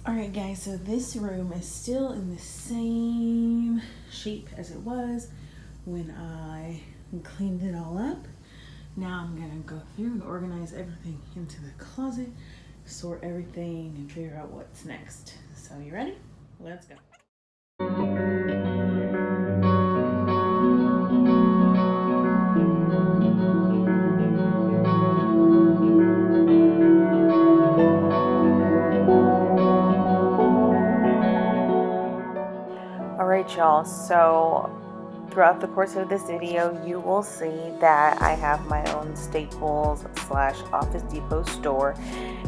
Alright guys, so this room is still in the same shape as it was when I cleaned it all up. Now I'm gonna go through and organize everything into the closet, sort everything, and figure out what's next. So you ready? Let's go. Alright y'all, so throughout the course of this video, you will see that I have my own Staples / Office Depot store,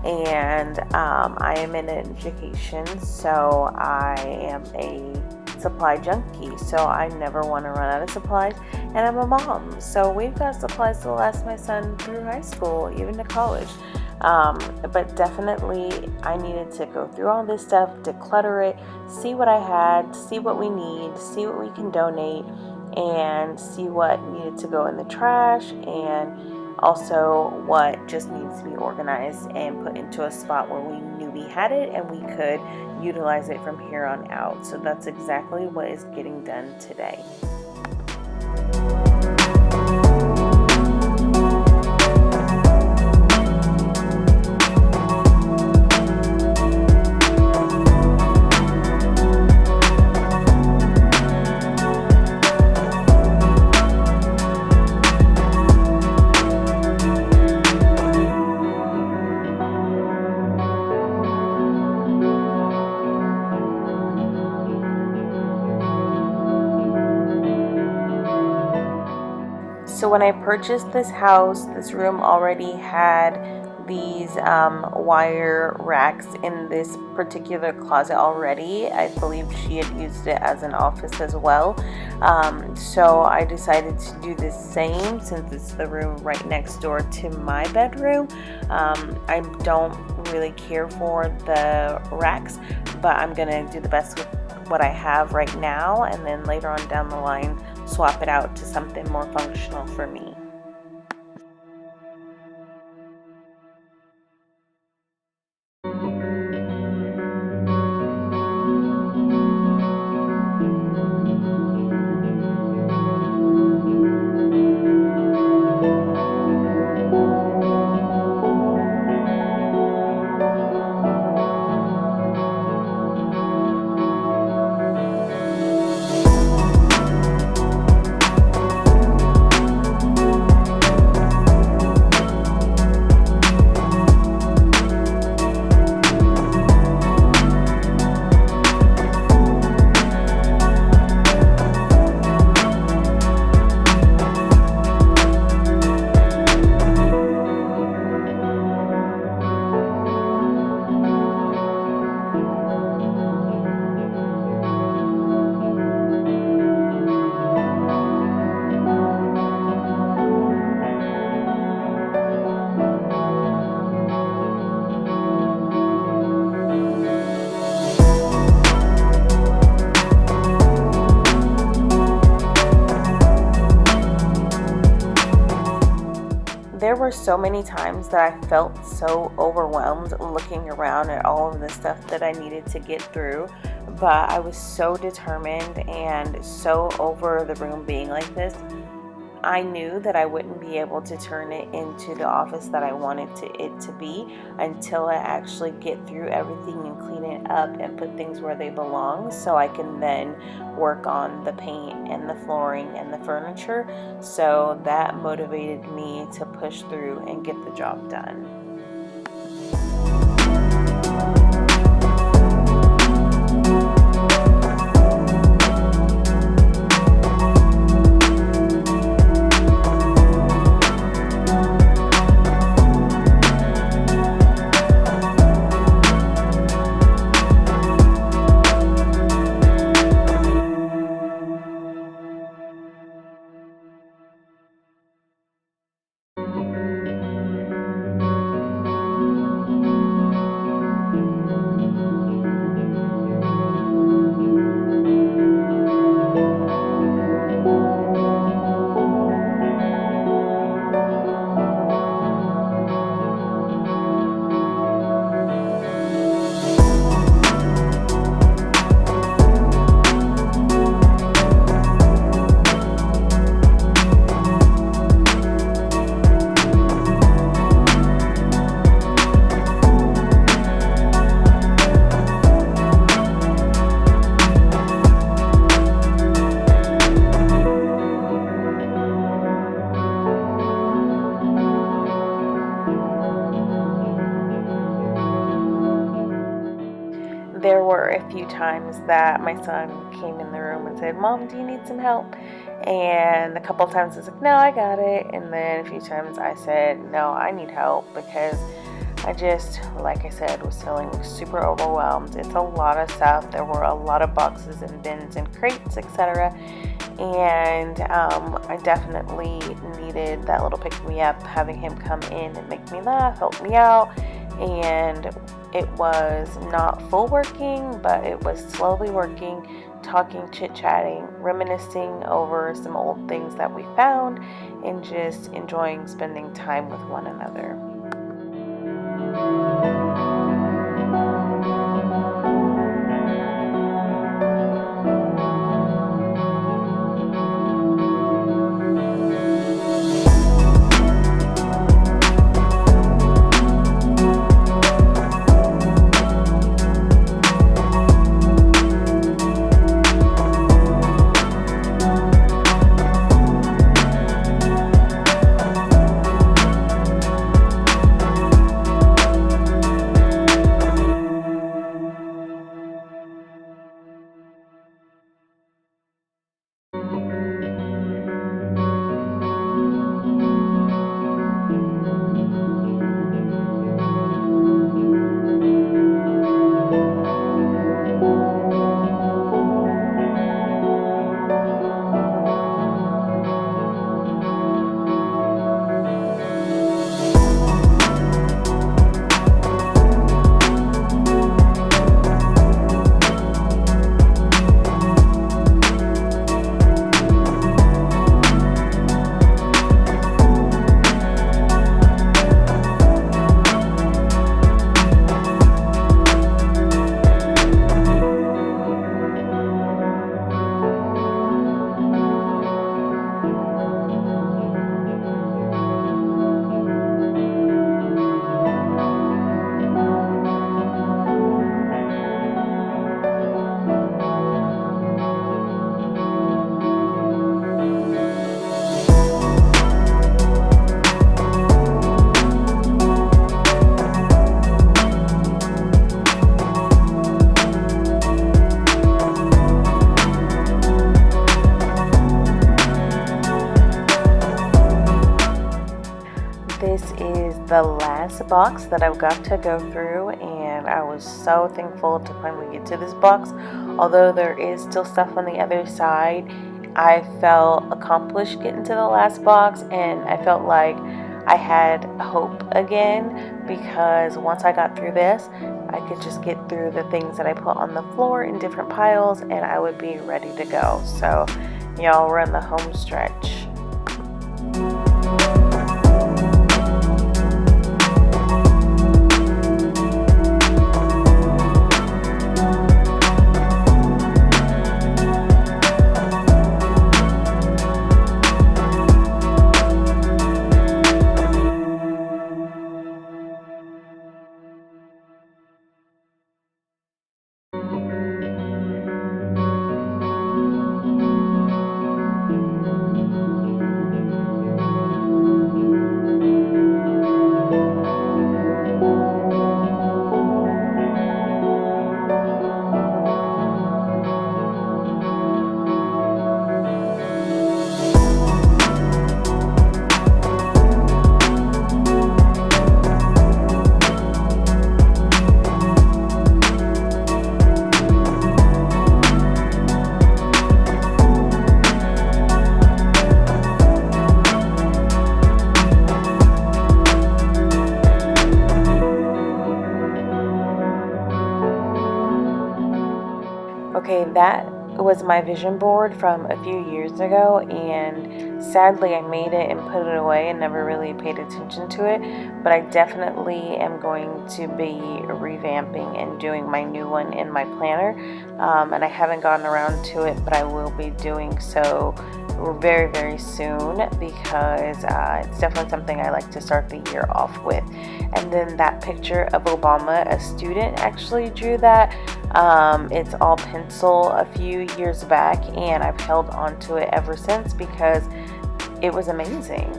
and I am in education, so I am a supply junkie, so I never want to run out of supplies, and I'm a mom, so we've got supplies to last my son through high school, even to college. But definitely I needed to go through all this stuff, declutter it, see what I had, see what we need, see what we can donate, and see what needed to go in the trash, and also what just needs to be organized and put into a spot where we knew we had it and we could utilize it from here on out. So that's exactly what is getting done today. So when I purchased this house, this room already had these wire racks in this particular closet already. I believe she had used it as an office as well. So I decided to do the same since it's the room right next door to my bedroom. I don't really care for the racks, but I'm gonna do the best with what I have right now, and then later on down the line swap it out to something more functional for me. There were so many times that I felt so overwhelmed looking around at all of the stuff that I needed to get through, but I was so determined and so over the room being like this. I knew that I wouldn't be able to turn it into the office that I wanted it to be until I actually get through everything and clean it up and put things where they belong, so I can then work on the paint and the flooring and the furniture. So that motivated me to push through and get the job done. there were a few times that my son came in the room and said, "Mom, do you need some help?" And a couple times I was like, "No, I got it." And then a few times I said, "No, I need help," because I just, like I said, was feeling super overwhelmed. It's a lot of stuff. There were a lot of boxes and bins and crates, etc. And I definitely needed that little pick me up, having him come in and make me laugh, help me out. And it was not full working, but it was slowly working, talking, chit-chatting, reminiscing over some old things that we found, and just enjoying spending time with one another. This is the last box that I've got to go through, and I was so thankful to finally get to this box. Although there is still stuff on the other side, I felt accomplished getting to the last box, and I felt like I had hope again, because once I got through this, I could just get through the things that I put on the floor in different piles, and I would be ready to go. So y'all, we're in the home stretch. Okay, that was my vision board from a few years ago, and sadly I made it and put it away and never really paid attention to it, but I definitely am going to be revamping and doing my new one in my planner, and I haven't gotten around to it, but I will be doing so very, very soon, because it's definitely something I like to start the year off with. And then that picture of Obama, a student actually drew that. It's all pencil a few years back, and I've held on to it ever since because it was amazing.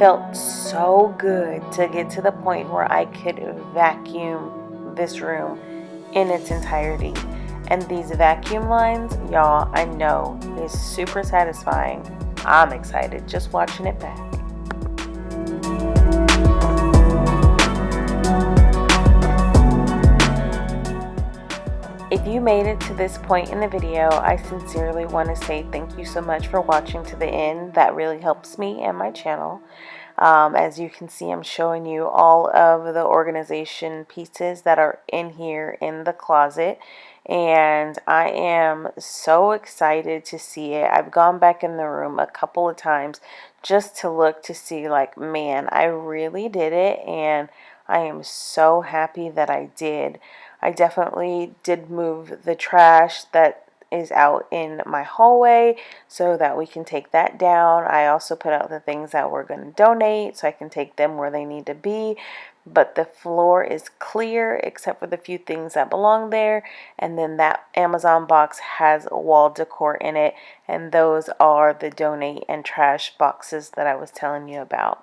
felt so good to get to the point where I could vacuum this room in its entirety. And these vacuum lines, y'all, I know is super satisfying. I'm excited just watching it back. If you made it to this point in the video, I sincerely want to say thank you so much for watching to the end. That really helps me and my channel. As you can see, I'm showing you all of the organization pieces that are in here in the closet, and I am so excited to see it. I've gone back in the room a couple of times just to look to see, like, man, I really did it, and I am so happy that I did. I definitely did move the trash that is out in my hallway so that we can take that down. I also put out the things that we're going to donate so I can take them where they need to be. But the floor is clear except for the few things that belong there. And then that Amazon box has wall decor in it. And those are the donate and trash boxes that I was telling you about.